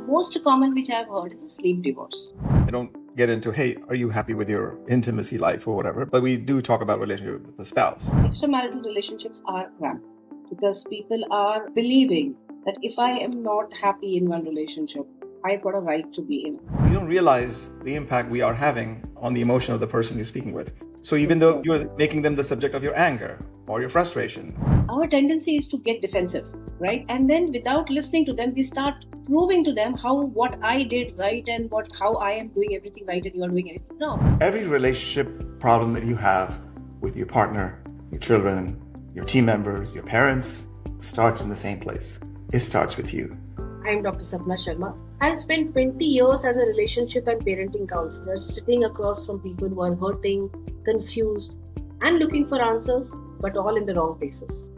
most common which I've heard is a sleep divorce. I don't get into, hey, are you happy with your intimacy life or whatever, but we do talk about relationship with the spouse. Extramarital relationships are rampant because people are believing that if I am not happy in one relationship, I've got a right to be in it. You don't realize the impact we are having on the emotion of the person you're speaking with. So even though you're making them the subject of your anger or your frustration, our tendency is to get defensive, right? And then without listening to them, we start proving to them what I did right and how I am doing everything right and you are doing anything wrong. every relationship problem that you have with your partner, your children, your team members, your parents, starts in the same place. It starts with you. I'm Dr. Sapna Sharma. I've spent 20 years as a relationship and parenting counselor, sitting across from people who are hurting, confused, and looking for answers, but all in the wrong places.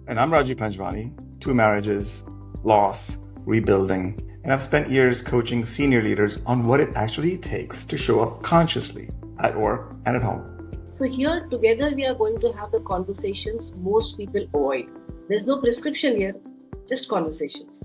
And I'm Rajiv Panjwani, 2 marriages, loss, rebuilding, and I've spent years coaching senior leaders on what it actually takes to show up consciously at work and at home. So here together we are going to have the conversations most people avoid. There's no prescription here, just conversations.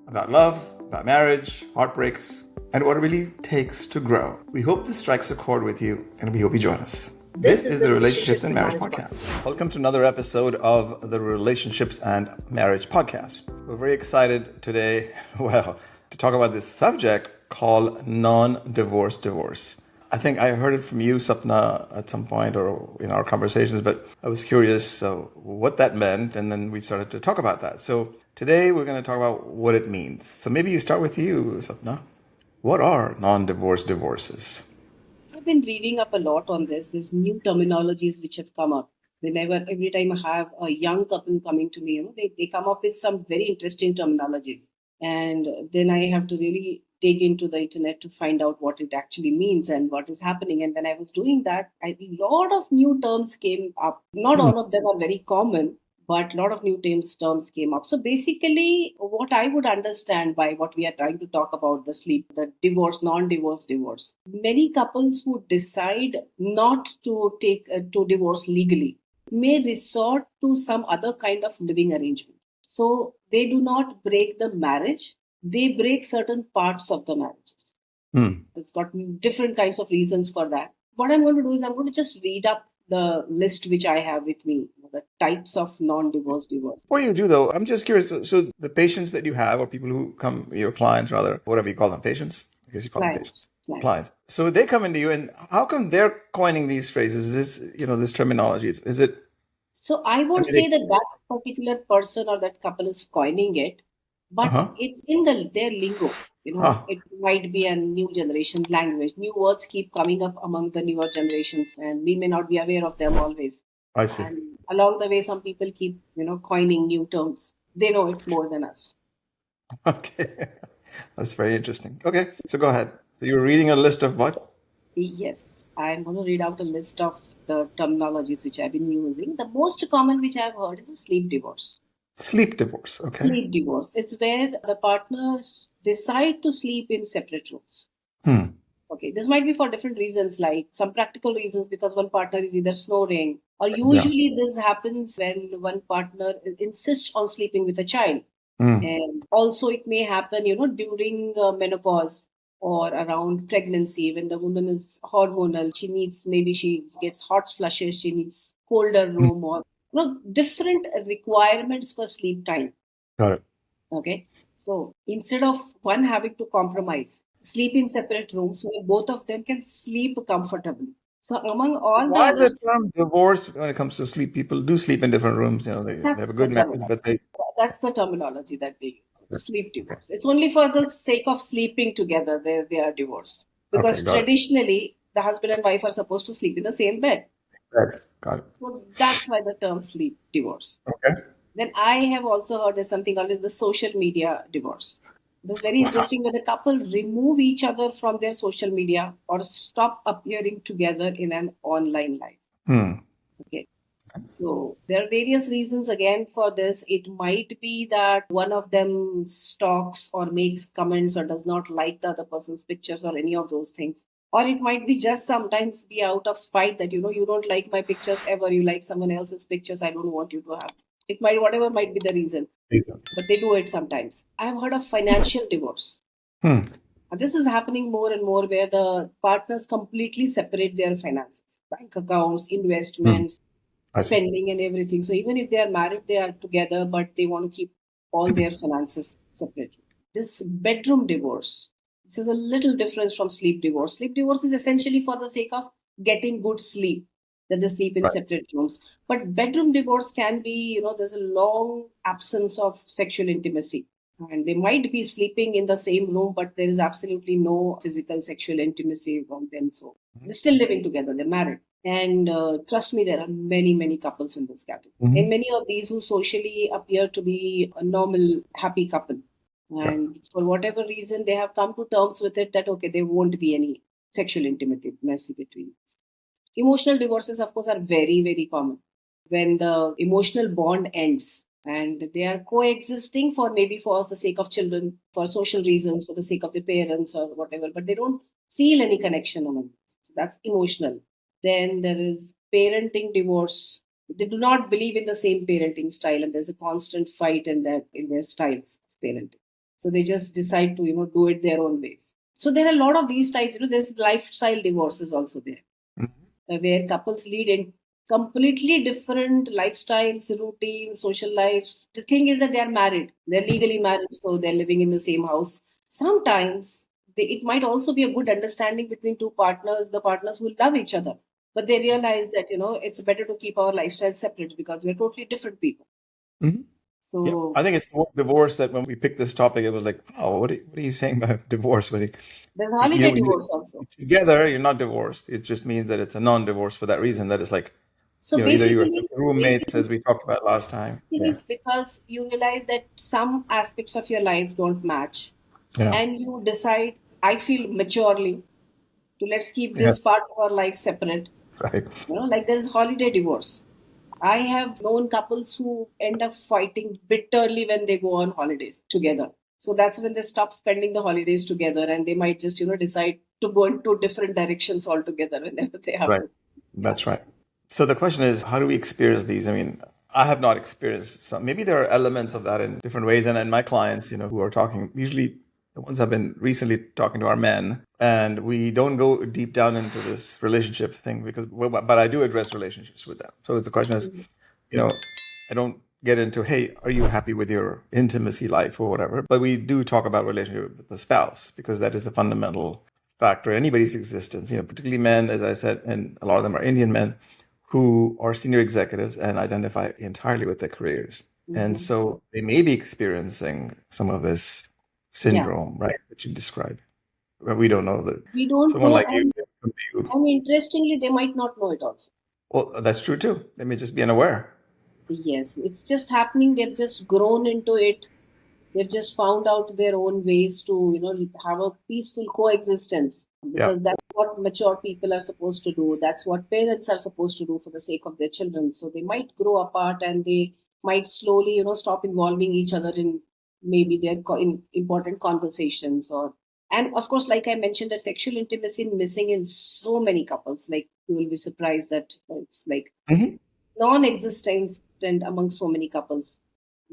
About love, about marriage, heartbreaks, and what it really takes to grow. We hope this strikes a chord with you, and we hope you join us. This is the Relationships and Marriage Podcast. Welcome to another episode of the Relationships and Marriage Podcast. We're very excited today, to talk about this subject called non-divorce divorce. I think I heard it from you, Sapna, at some point or in our conversations, but I was curious what that meant, and then we started to talk about that. So today we're going to talk about what it means. So maybe you start with you, Sapna. What are non-divorce divorces? I've been reading up a lot on this. There's new terminologies which have come up. Every time I have a young couple coming to me, they come up with some very interesting terminologies. And then I have to really dig into the internet to find out what it actually means and what is happening. And when I was doing that, a lot of new terms came up. Not all of them are very common, but a lot of new terms came up. So basically, what I would understand by what we are trying to talk about, the divorce, non-divorce divorce. Many couples who decide not to to divorce legally may resort to some other kind of living arrangement. So they do not break the marriage, they break certain parts of the marriages. It's got different kinds of reasons for that. What I'm going to do is I'm going to just read up the list which I have with me, the types of non-divorce divorce. Before you do, though, I'm just curious. So the patients that you have, or people who come, your clients rather, whatever you call them, patients? I guess you call them patients. Clients. So they come into you, and how come they're coining these phrases, this terminology? Is it? So I would say that particular person or that couple is coining it, but it's in their lingo. It might be a new generation language. New words keep coming up among the newer generations, and we may not be aware of them always. I see. And along the way, some people keep, coining new terms. They know it more than us. Okay. That's very interesting. Okay, so go ahead. So you're reading a list of what? Yes, I'm going to read out a list of the terminologies which I've been using. The most common which I've heard is a sleep divorce. Sleep divorce, okay. Sleep divorce. It's where the partners decide to sleep in separate rooms. Okay, this might be for different reasons, like some practical reasons because one partner is either snoring, or usually this happens when one partner insists on sleeping with a child. And also it may happen, during menopause or around pregnancy when the woman is hormonal. She gets hot flushes, she needs colder room or different requirements for sleep time. Got it. Okay. So instead of one having to compromise, sleep in separate rooms so that both of them can sleep comfortably. So among all Why the term divorce when it comes to sleep? People do sleep in different rooms. They have a good marriage, but that's the terminology that they use. Sleep divorce. It's only for the sake of sleeping together they are divorced. Because traditionally the husband and wife are supposed to sleep in the same bed. Right. Got it. So that's why the term sleep divorce. Okay. Then I have also heard there's something called the social media divorce. This is very interesting, where the couple remove each other from their social media or stop appearing together in an online life. Okay. So there are various reasons again for this. It might be that one of them stalks or makes comments or does not like the other person's pictures or any of those things. Or it might be just sometimes be out of spite that, you don't like my pictures ever. You like someone else's pictures. I don't want you to have. Whatever might be the reason. But they do it sometimes. I've heard of financial divorce. Hmm. And this is happening more and more where the partners completely separate their finances, bank accounts, Hmm. investments, I see. spending, and everything. So even if they are married, they are together, but they want to keep all their finances separately. This bedroom divorce, this is a little difference from sleep divorce. Sleep divorce is essentially for the sake of getting good sleep, that they sleep in Right. separate rooms. But bedroom divorce can be, there's a long absence of sexual intimacy. And they might be sleeping in the same room, but there is absolutely no physical sexual intimacy among them. So they're still living together, they're married. And trust me, there are many, many couples in this category. Hmm. And many of these who socially appear to be a normal, happy couple. Yeah. And for whatever reason, they have come to terms with it that, okay, there won't be any sexual intimacy between us. Emotional divorces, of course, are very, very common when the emotional bond ends and they are coexisting for maybe for the sake of children, for social reasons, for the sake of the parents or whatever, but they don't feel any connection among them. So that's emotional. Then there is parenting divorce. They do not believe in the same parenting style, and there's a constant fight in their styles of parenting. So they just decide to do it their own ways. So there are a lot of these types. There's lifestyle divorces also there Mhm. where couples lead in completely different lifestyles, routines, social lives. The thing is that they are married, they're legally married, so they're living in the same house. Sometimes it might also be a good understanding between two partners, the partners who love each other, but they realize that it's better to keep our lifestyles separate because we're totally different people. Mhm. Yeah, So I think it's more divorce that when we picked this topic, it was like, oh, what are you saying about divorce? When there's holiday divorce you also. together, you're not divorced. It just means that it's a non-divorce for that reason. That it's like, So either you're basically, roommates, as we talked about last time. Yeah, because you realize that some aspects of your life don't match yeah, and you decide, I feel maturely, to let's keep yeah. this part of our life separate. Right, Like there's holiday divorce. I have known couples who end up fighting bitterly when they go on holidays together. So that's when they stop spending the holidays together and they might just, decide to go in two different directions altogether whenever they have right. to. Yeah. That's right. So the question is, how do we experience these? I mean, I have not experienced some. Maybe there are elements of that in different ways. And my clients, who are talking, usually the ones I've been recently talking to are men, and we don't go deep down into this relationship thing because, well, but I do address relationships with them. So the question is, Mhm. I don't get into, hey, are you happy with your intimacy life or whatever? But we do talk about relationship with the spouse because that is the fundamental factor in anybody's existence. Particularly men, as I said, and a lot of them are Indian men who are senior executives and identify entirely with their careers. And Mhm. so they may be experiencing some of this Yeah. syndrome, right, that you described. But we don't know that We don't someone know, like you, and interestingly, they might not know it also. well, that's true too. They may just be unaware. Yes, it's just happening. They've just grown into it. They've just found out their own ways to, have a peaceful coexistence Yeah. because that's what mature people are supposed to do. That's what parents are supposed to do for the sake of their children. So they might grow apart and they might slowly, stop involving each other in maybe their in important conversations or. And of course, like I mentioned, that sexual intimacy missing in so many couples. Like you will be surprised that it's like Mhm. non-existent among so many couples.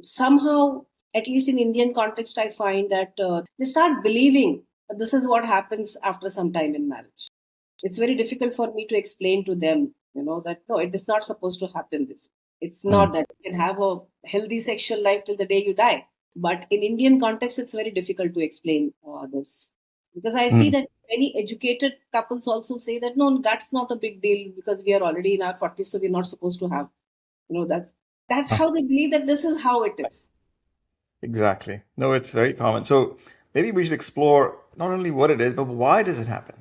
Somehow, at least in Indian context, I find that they start believing that this is what happens after some time in marriage. It's very difficult for me to explain to them, that no, it is not supposed to happen this. It's not Mm. that you can have a healthy sexual life till the day you die. But in Indian context, it's very difficult to explain this because I see Mm. that many educated couples also say that no, that's not a big deal because we are already in our 40s, so we're not supposed to have. That's Ah, how they believe that this is how it is. exactly. No, it's very common. So maybe we should explore not only what it is, but why does it happen?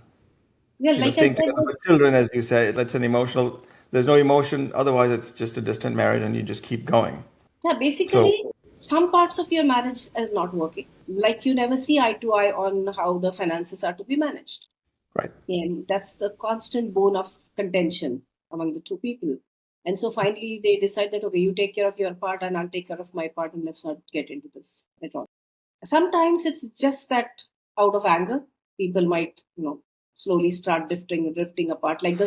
Yeah, like I Staying said, together with children, as you say, that's an emotional, there's no emotion. Otherwise, it's just a distant marriage and you just keep going. yeah, So, basically, some parts of your marriage are not working. Like you never see eye to eye on how the finances are to be managed. right. And that's the constant bone of contention among the two people. And so finally, they decide that, okay, you take care of your part and I'll take care of my part, and let's not get into this at all. Sometimes it's just that out of anger, people might, slowly start drifting apart, like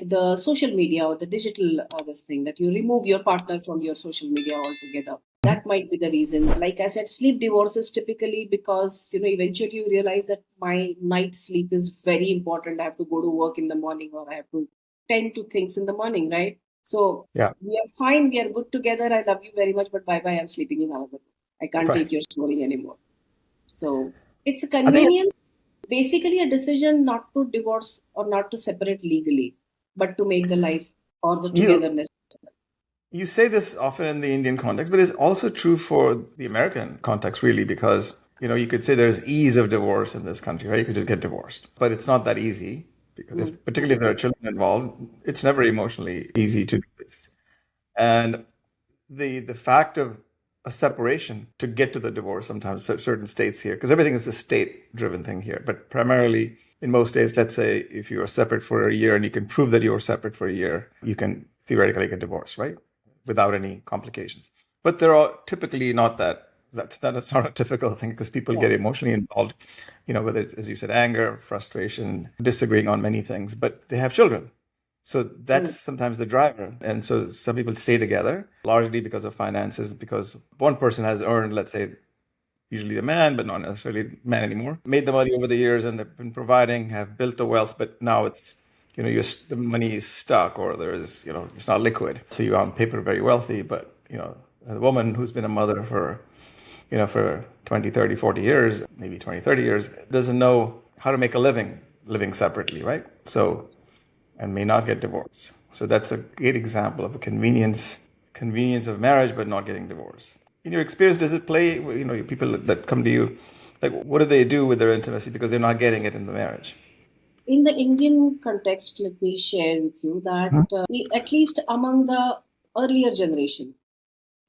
the social media or the digital this thing that you remove your partner from your social media altogether. That might be the reason. Like I said, sleep divorces typically because, eventually you realize that my night sleep is very important. I have to go to work in the morning, or I have to tend to things in the morning, right? So Yeah. we are fine. We are good together. I love you very much, but bye bye. I'm sleeping in another room. I can't Right. take your snoring anymore. So it's a I think convenience, basically a decision not to divorce or not to separate legally, but to make the life or the you togetherness. you say this often in the Indian context, but it's also true for the American context, really, because you could say there's ease of divorce in this country, right? You could just get divorced, but it's not that easy because Mm. particularly if there are children involved, it's never emotionally easy to do this. And the fact of a separation to get to the divorce sometimes certain states here, because everything is a state driven thing here, but primarily in most states, let's say if you are separate for a year and you can prove that you were separate for a year, you can theoretically get divorced, right, without any complications. But there are typically not that. That's not a typical thing because people Yeah. get emotionally involved, whether it's, as you said, anger, frustration, disagreeing on many things, but they have children, so that's Mm. sometimes the driver. And so some people stay together largely because of finances, because one person has earned, let's say, usually the man, but not necessarily the man anymore, made the money over the years and they've been providing, have built the wealth, but now it's, the money is stuck or there is, it's not liquid. So you're on paper very wealthy, but, a woman who's been a mother for 20, 30, 40 years, maybe 20, 30 years, doesn't know how to make a living separately, right? So and may not get divorced. So that's a great example of a convenience of marriage, but not getting divorced. In your experience, does it play? People that come to you, like what do they do with their intimacy because they're not getting it in the marriage? In the Indian context, let me share with you that at least among the earlier generation,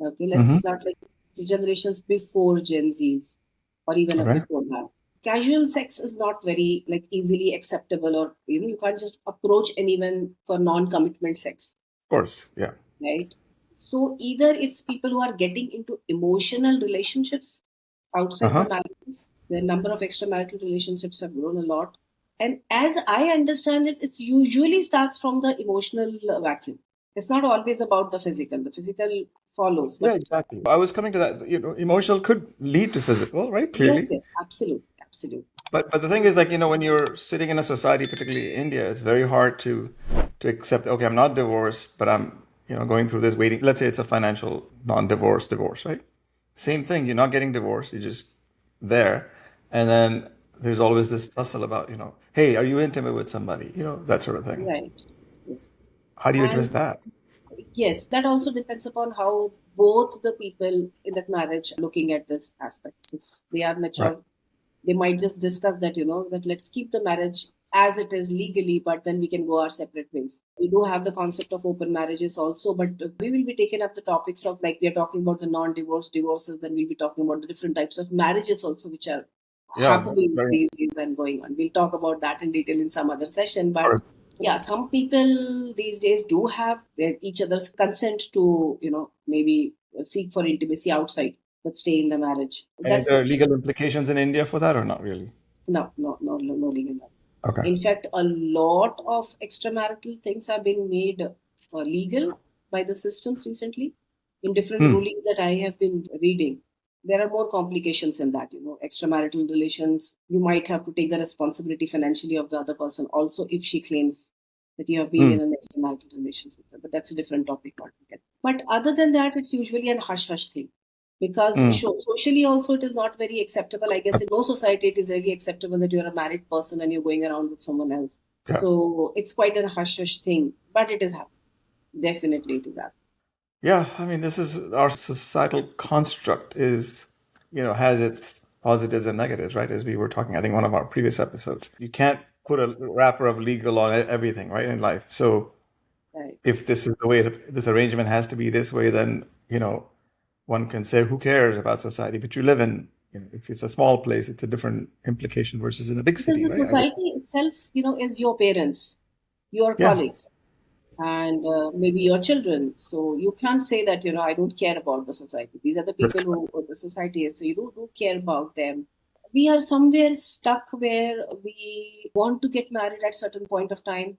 okay, Mm-hmm. let's not like the generations before Gen Zs or even Okay. Of before that. Casual sex is not very like easily acceptable, or you can't just approach anyone for non-commitment sex, course. Yeah. right? So either it's people who are getting into emotional relationships Uh outside the huh. marriages. The number of extramarital relationships have grown a lot. And as I understand it, it usually starts from the emotional vacuum. It's not always about the physical. The physical follows, Yeah, but exactly. I was coming to that. Emotional could lead to physical, right? yes, Clearly. yes, absolutely, absolutely. But the thing is, like, when you're sitting in a society, particularly India, it's very hard to accept. Okay, I'm not divorced, but I'm going through this waiting. Let's say it's a financial non-divorce divorce, right? Same thing. You're not getting divorced. You're just there, and then there's always this tussle about hey, are you intimate with somebody? That sort of thing. Right. Yes. How do you And address that? yes, that also depends upon how both the people in that marriage are looking at this aspect. If they are Right. mature, they might just discuss that, that let's keep the marriage as it is legally, but then we can go our separate ways. We do have the concept of open marriages also, but we will be taking up the topics of, like, we are talking about the non-divorce divorces, then we'll be talking about the different types of marriages also, which are Yeah. happening Very. these days and going on. We'll talk about that in detail in some other session, but Or- yeah, some people these days do have each other's consent to, maybe seek for intimacy outside but stay in the marriage. And is That's there legal implications in India for that or not really? no legal. Okay. In fact, a lot of extramarital things have been made legal by the systems recently in different Hmm. rulings that I have been reading. There are more complications in that, extramarital relations. You might have to take the responsibility financially of the other person also if she claims that you have been Hmm. in an extramarital relationship with her. But that's a different topic altogether. But other than that, it's usually an hush hush thing because Hmm. socially also it is not very acceptable. I guess in no society it is really acceptable that you're a married person and you're going around with someone else. Yeah. So it's quite a hush hush thing, but it is happening. Definitely it is happening. Yeah, I mean, this is our societal construct is, has its positives and negatives, right? As we were talking, I think one of our previous episodes. You can't put a wrapper of legal on everything, right, in life. So Right. if this is the way this arrangement has to be this way, then, one can say, who cares about society? But you live in, if it's a small place, it's a different implication versus in a big Because city, the right? society itself, is your parents, your Yeah, colleagues, and maybe your children. So you can't say that, I don't care about the society. These are the that's people who the society is. So you do care about them. We are somewhere stuck where we want to get married at certain point of time.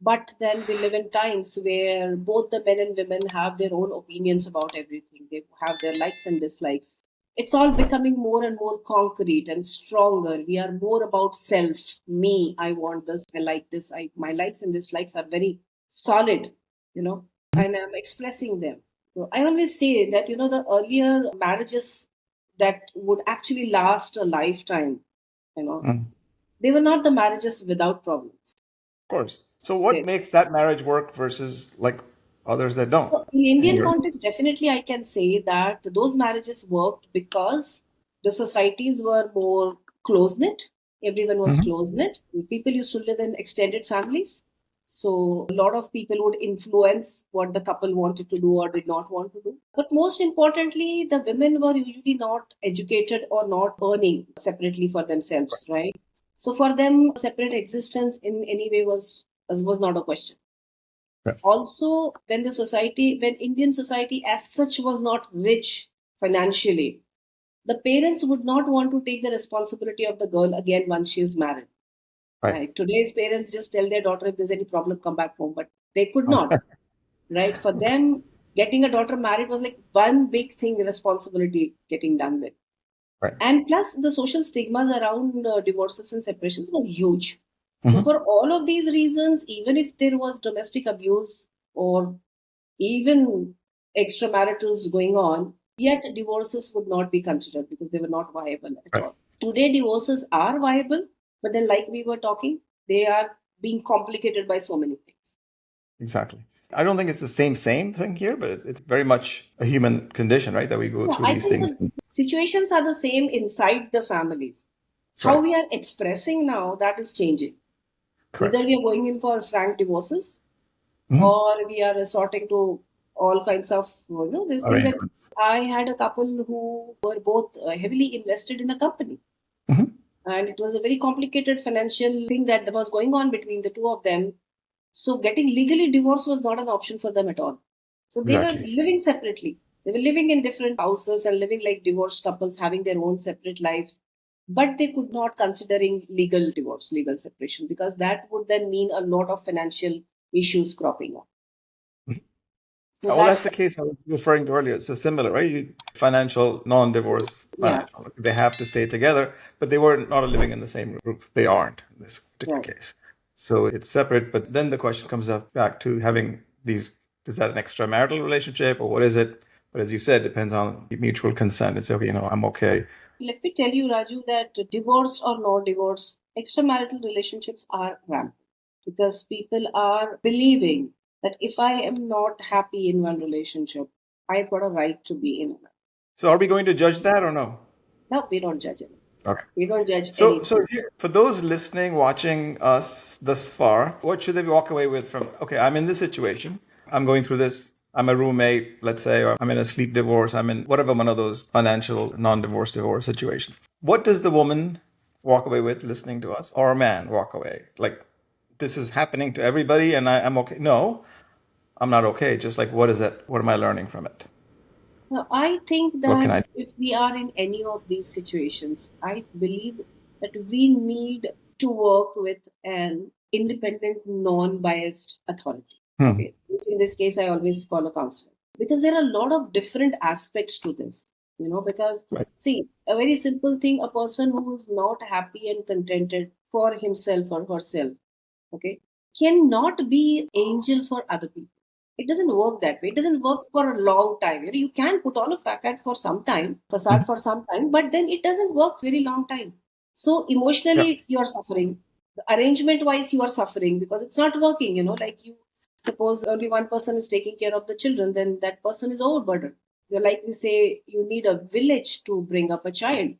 But then we live in times where both the men and women have their own opinions about everything. They have their likes and dislikes. It's all becoming more and more concrete and stronger. We are more about self. Me, I want this, I like this. My likes and dislikes are very solid, and I'm expressing them. So I always say that, the earlier marriages that would actually last a lifetime, you know, Mm. they were not the marriages without problems. Of course. So what They, makes that marriage work versus like others that don't? So in In Indian yours? context, definitely I can say that those marriages worked because the societies were more close knit. Everyone was Hmm. close knit. People used to live in extended families. So a lot of people would influence what the couple wanted to do or did not want to do. But most importantly, the women were usually not educated or not earning separately for themselves, right? So for them, separate existence in any way was not a question. Right. Also, when Indian society as such was not rich financially, the parents would not want to take the responsibility of the girl again once she is married. Right. Right? Today's parents just tell their daughter if there's any problem, come back home, but they could not. Right? For them, getting a daughter married was like one big thing, responsibility getting done with. Right. And plus, the social stigmas around divorces and separations were huge. So, Hmm. for all of these reasons, even if there was domestic abuse or even extramaritals going on, yet divorces would not be considered because they were not viable at Right. all. Today, divorces are viable, but then, like we were talking, they are being complicated by so many things. Exactly. I don't think it's the same thing here, but it's very much a human condition, right? That we go Yeah, through I these think things. the situations are the same inside the families. How Right. we are expressing now, that is changing. Either Correct. we are going in for frank divorces Hmm. or we are resorting to all kinds of this thing that Arrangements. I had a couple who were both heavily invested in a company, Hmm. and it was a very complicated financial thing that was going on between the two of them. So getting legally divorced was not an option for them at all. So they were Exactly. living separately. They were living in different houses and living like divorced couples, having their own separate lives. But they could not considering legal divorce, legal separation, because that would then mean a lot of financial issues cropping up. So Well, that's that, the case I was referring to earlier. It's so similar, right? Financial, non-divorce, yeah, financial. They have to stay together, but they were not living in the same group. They aren't in this particular right. case. So it's separate. But then the question comes up back to having these, is that an extramarital relationship or what is it? But as you said, depends on mutual consent. It's okay, I'm okay. Let me tell you, Raju, that divorce or no divorce, extramarital relationships are rampant because people are believing that if I am not happy in one relationship, I've got a right to be in another. So are we going to judge that or no? No, we don't judge anything. Okay. We don't judge So anything. for those listening, watching us thus far, what should they walk away with from, okay, I'm in this situation. I'm going through this. I'm a roommate, let's say, or I'm in a sleep divorce. I'm in whatever one of those financial non-divorce divorce situations. What does the woman walk away with listening to us or a man walk away? Like, this is happening to everybody and I'm okay. No, I'm not okay. Just like, what is it? What am I learning from it? Now, I think What can that I do? if we are in any of these situations, I believe that we need to work with an independent, non biased authority. Hmm. Okay. Which in this case, I always call a counselor. Because there are a lot of different aspects to this, because Right. see, a very simple thing, a person who is not happy and contented for himself or herself, okay, cannot be angel for other people. It doesn't work that way. It doesn't work for a long time. You can put on a facade for some time, facade Mhm. for some time, but then it doesn't work very long time. So Yeah. emotionally, you are suffering. Arrangement wise, you are suffering because it's not working. Like you suppose only one person is taking care of the children, then that person is overburdened. You're like we say, you need a village to bring up a child,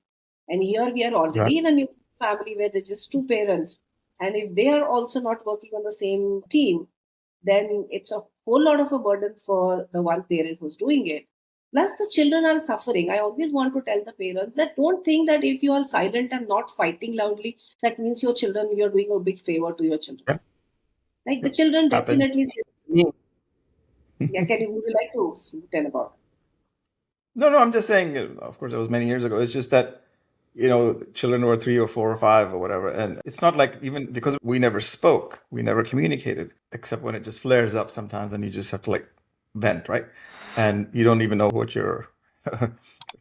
and here we are already in Exactly. a new family where there's just two parents, and if they are also not working on the same team, then it's a whole lot of a burden for the one parent who's doing it. Plus, the children are suffering. I always want to tell the parents that don't think that if you are silent and not fighting loudly, that means you're doing a big favor to your children. Yeah. Like the children Happened. definitely say, yeah, would you like to tell about No, no, I'm just saying, of course, it was many years ago. It's just that children were 3 or 4 or 5 or whatever. And it's not like, even because we never spoke, we never communicated, except when it just flares up sometimes and you just have to like vent, right? And you don't even know what you're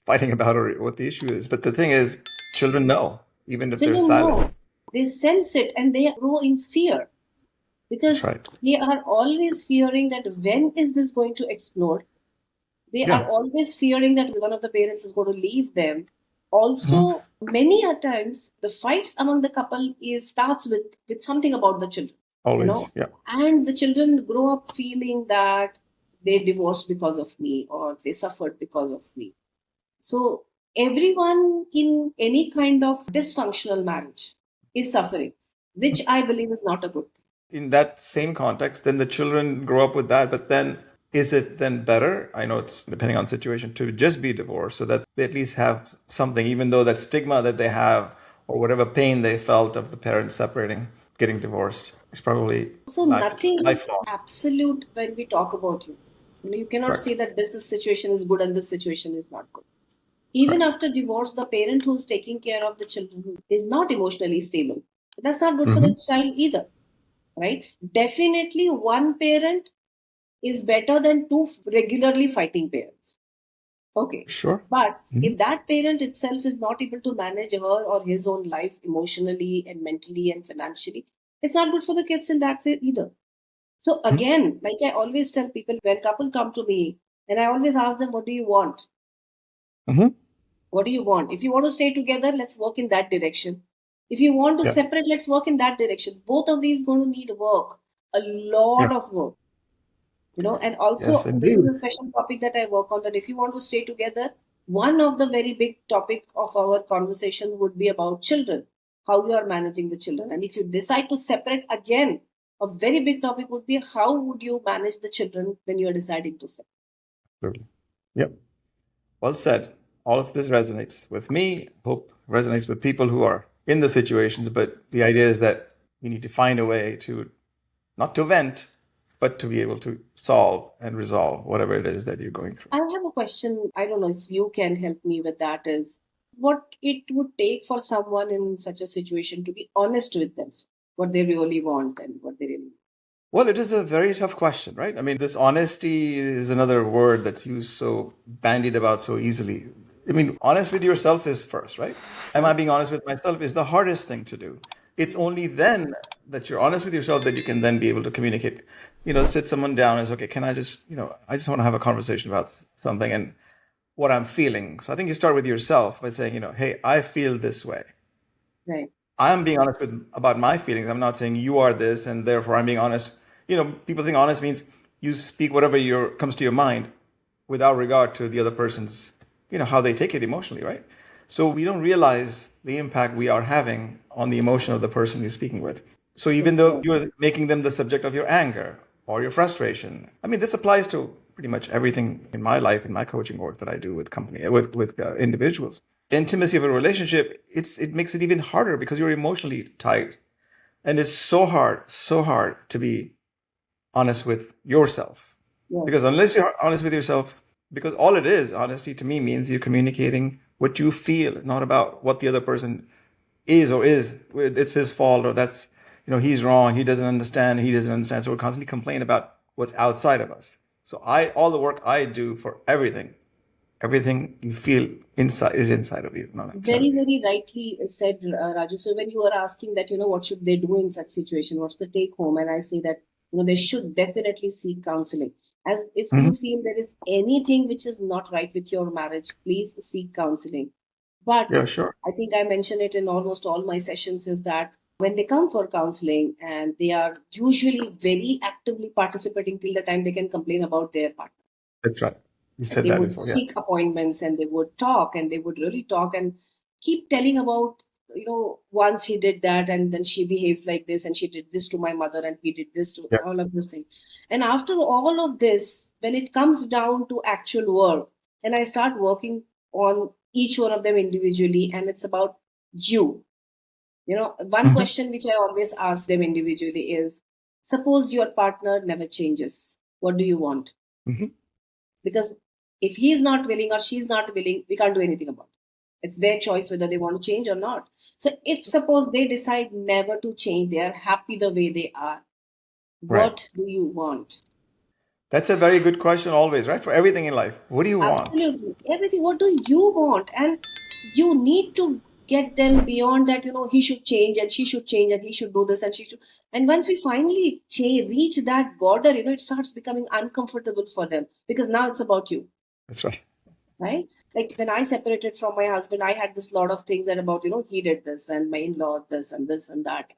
fighting about or what the issue is. But the thing is, children know, even if there's Children know, silence. they sense it, and they grow in fear That's because right. they are always fearing that when is this going to explode. They are Yeah. always fearing that one of the parents is going to leave them. Mhm. Also, many a times the fights among the couple is starts with something about the children, you know, Always. Yeah. and the children grow up feeling that they divorced because of me or they suffered because of me. So everyone in any kind of dysfunctional marriage is suffering, which I believe is not a good thing. In that same context, then the children grow up with that. But then, is it then better? I know it's depending on situation to just be divorced so that they at least have something, even though that stigma that they have or whatever pain they felt of the parents separating, getting divorced is probably So nothing is lifelong. absolute when we talk about you. You cannot Correct. say that situation is good and this situation is not good. Even Correct. after divorce, the parent who's taking care of the children is not emotionally stable. That's not good for Hmm. the child either, right? Definitely, one parent is better than two regularly fighting parents. Okay. Sure. But Hmm. if that parent itself is not able to manage her or his own life emotionally and mentally and financially, it's not good for the kids in that way either. So again, like I always tell people when couple come to me and I always ask them, what do you want? Hmm. What do you want? If you want to stay together, let's work in that direction. If you want to Yeah. separate, let's work in that direction. Both of these going to need work, a Yeah. lot of work, and Yes, also this is indeed. a special topic that I work on, that if you want to stay together, one of the very big topic of our conversation would be about children, how you are managing the children. And if you decide to separate, again, a very big topic would be how would you manage the children when you are deciding to separate. Absolutely. Yep. Well said. All of this resonates with me. Hope resonates with people who are in the situations. But the idea is that we need to find a way to not to vent, but to be able to solve and resolve whatever it is that you're going through. I have a question, I don't know if you can help me with that, is what it would take for someone in such a situation to be honest with themselves, what they really want and what they really. Well, it is a very tough question, right? I mean, this honesty is another word that's used so bandied about so easily. I mean, honest with yourself is first, right? Am I being honest with myself is the hardest thing to do. It's only then that you're honest with yourself that you can then be able to communicate. Sit someone down and say, okay, can I just, I just want to have a conversation about something and what I'm feeling. So I think you start with yourself by saying, hey, I feel this way. Right. I'm being honest with about my feelings. I'm not saying you are this and therefore I'm being honest. People think honest means you speak whatever comes to your mind without regard to the other person's, how they take it emotionally, right? So we don't realize the impact we are having on the emotion of the person you're speaking with. So even though Okay. you're making them the subject of your anger or your frustration, I mean, this applies to pretty much everything in my life, in my coaching work that I do with with individuals. Intimacy of a relationship, it makes it even harder because you're emotionally tied, and it's so hard to be honest with yourself. Because Yes. unless you're honest with yourself, because all it is, honesty to me means you're communicating what you feel, not about what the other person is or is. It's his fault or that's, he's wrong, he doesn't understand, he doesn't understand. So we constantly complain about what's outside of us. So all the work I do for everything you feel inside is inside of you, not outside Very, of you. very rightly said, Raju. So when you were asking that, what should they do in such situation? What's the take home? And I say that, they should definitely seek counseling. As if you Hmm. feel there is anything which is not right with your marriage, please seek counseling. But Yeah, sure. I think I mention it in almost all my sessions is that when they come for counseling and they are usually very actively participating till the time they can complain about their partner, That's right. You and said they that would before. Yeah. seek appointments and they would talk and they would really talk and keep telling about, once he did that and then she behaves like this and she did this to my mother and he did this to Yeah. all of this thing. And after all of this, when it comes down to actual work, and I start working on each one of them individually, and it's about you. One Hmm. question which I always ask them individually is, suppose your partner never changes, what do you want? Hmm. Because if he's not willing or she's not willing, we can't do anything about it. It's their choice whether they want to change or not. So if suppose they decide never to change, they are happy the way they are, Right. what do you want? That's a very good question always, right? For everything in life. What do you want? Absolutely. Everything. What do you want? And you need to get them beyond that, he should change and she should change and he should do this and she should. And once we finally reach that border, it starts becoming uncomfortable for them because now it's about you, That's right. right? Like when I separated from my husband, I had this lot of things that about, he did this and my in-law this and that.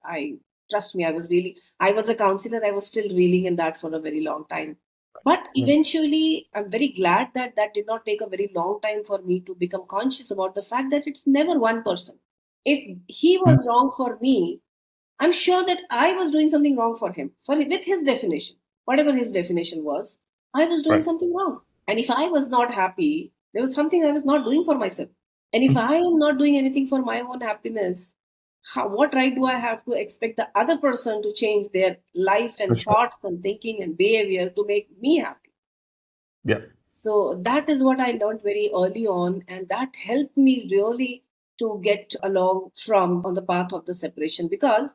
Trust me, I was a counselor. I was still reeling in that for a very long time. But Mm. eventually, I'm very glad that that did not take a very long time for me to become conscious about the fact that it's never one person. If he Mm. was wrong for me, I'm sure that I was doing something wrong for him, for with his definition, whatever his definition was. I was doing Right. something wrong. And if I was not happy, there was something I was not doing for myself. And if Mm. I am not doing anything for my own happiness, what right do I have to expect the other person to change their life and That's right. thoughts and thinking and behavior to make me happy? Yeah. So that is what I learned very early on, and that helped me really to get along from on the path of the separation because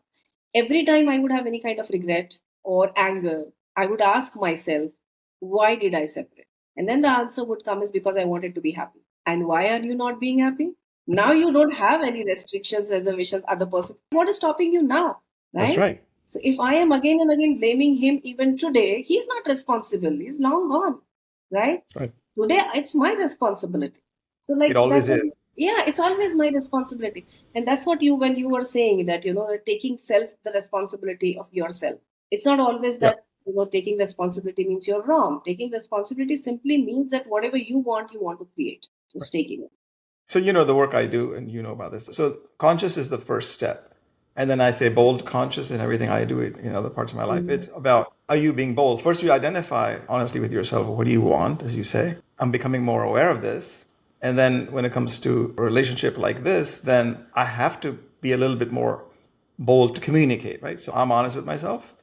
every time I would have any kind of regret or anger, I would ask myself, why did I separate? And then the answer would come is because I wanted to be happy. And why are you not being happy? Now you don't have any restrictions, reservations, other person. What is stopping you now? That's Right? right. So if I am again and again blaming him even today, he's not responsible. He's long gone. Right? That's right. Today it's my responsibility. So It like always is. yeah, it's always my responsibility. And that's what you when you were saying that, taking self the responsibility of yourself. It's not always Yeah. that, taking responsibility means you're wrong. Taking responsibility simply means that whatever you want to create. Just taking it. So you know the work I do, and you know about this. So conscious is the first step, and then I say bold conscious in everything I do in other parts of my life. Mhm. It's about, are you being bold? First, you identify honestly with yourself. What do you want, as you say? I'm becoming more aware of this, and then when it comes to a relationship like this, then I have to be a little bit more bold to communicate, right? So I'm honest with myself.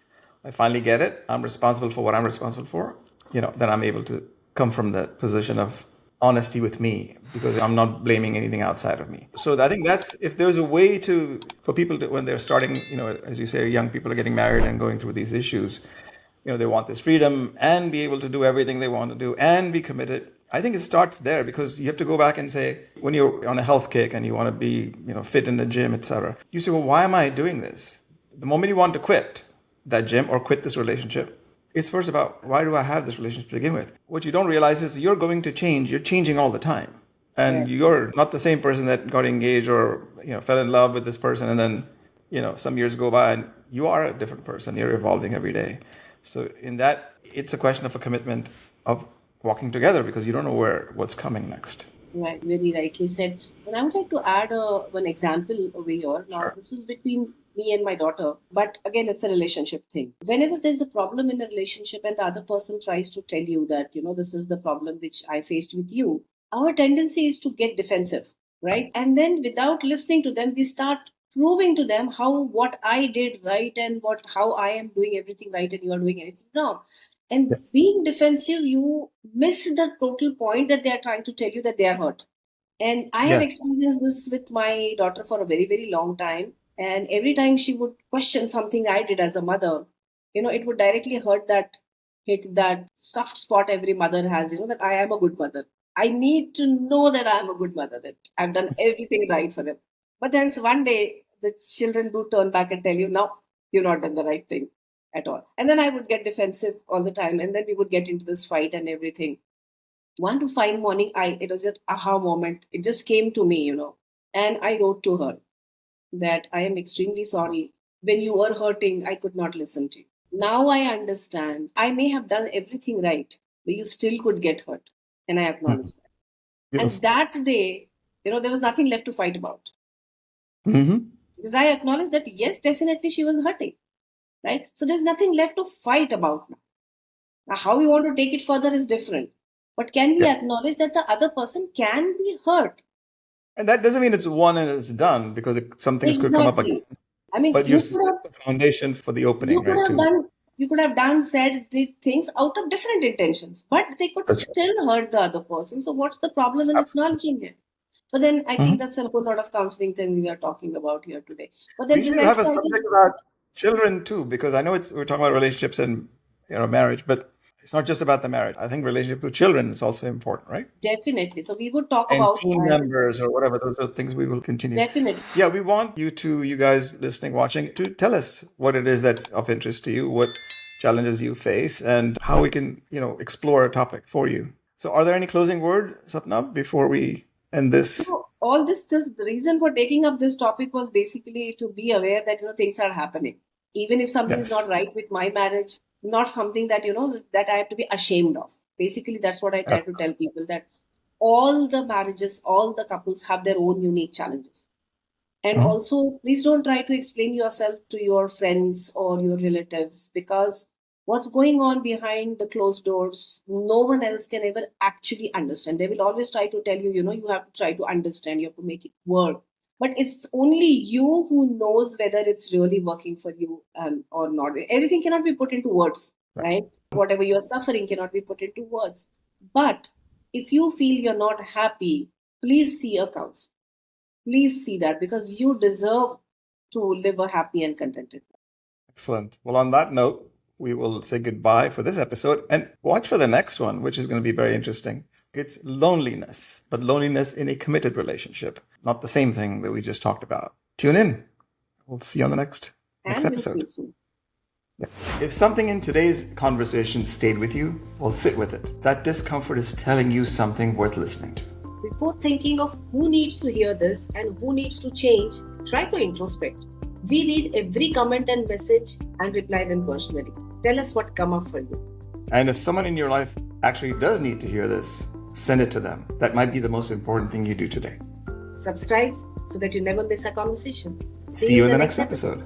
I finally get it. I'm responsible for what I'm responsible for. Then I'm able to come from the position of honesty with me because I'm not blaming anything outside of me. So I think that's, if there's a way to, for people to, when they're starting, as you say, young people are getting married and going through these issues, they want this freedom and be able to do everything they want to do and be committed. I think it starts there because you have to go back and say, when you're on a health kick and you want to be, fit in the gym, etc. You say, well, why am I doing this? The moment you want to quit that gym or quit this relationship, it's first about, why do I have this relationship to begin with? What you don't realize is you're going to change. You're changing all the time. And Correct. you're not the same person that got engaged or, fell in love with this person. And then, some years go by and you are a different person. You're evolving every day. So in that, it's a question of a commitment of walking together because you don't know what's coming next. Right, very rightly said. And I would like to add one example over here. Now, Sure. this is between me and my daughter, but again, it's a relationship thing. Whenever there's a problem in a relationship and the other person tries to tell you that, this is the problem which I faced with you, our tendency is to get defensive, right? And then without listening to them, we start proving to them how what I did right and how I am doing everything right and you are doing anything wrong. Yeah. And being defensive, you miss the total point that they are trying to tell you that they are hurt. And I have Yes. experienced this with my daughter for a very, very long time. And every time she would question something I did as a mother, it would directly hit that soft spot every mother has, that I am a good mother. I need to know that I am a good mother, that I've done everything right for them. But then one day, the children do turn back and tell you, no, you've not done the right thing at all. And then I would get defensive all the time. And then we would get into this fight and everything. One fine morning, it was just aha moment. It just came to me, and I wrote to her that I am extremely sorry. When you were hurting, I could not listen to you. Now I understand. I may have done everything right, but you still could get hurt. And I Mhm. acknowledge that. And Beautiful. that day, there was nothing left to fight about. Mm-hmm. Because I acknowledged that, yes, definitely she was hurting. Right? So there's nothing left to fight about now. Now, how you want to take it further is different. But can we Yeah. acknowledge that the other person can be hurt? And that doesn't mean it's one and it's done because some things could come up again. Exactly. I mean, But you set the foundation for the you opening, could right? have To done you could have done said did things out of different intentions, but they could That's right. still hurt the other person. So what's the problem in Absolutely. acknowledging it? So then I Mhm. think that's a whole lot of counseling thing we are talking about here today. But We then should besides have a all this, subject about children too, because I know we're talking about relationships and marriage, but it's not just about the marriage. I think relationship to children is also important, right? definitely. So we would talk And about team members or whatever. Those are things we will continue. definitely. Yeah, we want you guys listening, watching, to tell us what it is that's of interest to you, what challenges you face, and how we can, explore a topic for you. So are there any closing word, Sapna, before we end this? So all this the reason for taking up this topic was basically to be aware that things are happening. Even if something is not Yes. right with my marriage, not something that that I have to be ashamed of. Basically, that's what I Uh, try to tell people, that all the marriages, all the couples have their own unique challenges. And mhm. also, please don't try to explain yourself to your friends or your relatives, because what's going on behind the closed doors, no one else can ever actually understand. They will always try to tell you, you have to try to understand, you have to make it work. But it's only you who knows whether it's really working for you or not. Everything cannot be put into words, Right. right? Whatever you are suffering cannot be put into words. But if you feel you're not happy, please see a counselor. Please see that, because you deserve to live a happy and contented life. Excellent. Well, on that note, we will say goodbye for this episode and watch for the next one, which is going to be very interesting. It's loneliness, but loneliness in a committed relationship, not the same thing that we just talked about. Tune in. We'll see you on the next And we'll see you episode. soon. Yeah. If something in today's conversation stayed with you, well, sit with it. That discomfort is telling you something worth listening to. Before thinking of who needs to hear this and who needs to change, try to introspect. We read every comment and message and reply them personally. Tell us what come up for you. And if someone in your life actually does need to hear this, send it to them. That might be the most important thing you do today. Subscribe so that you never miss a conversation. See you in the next episode.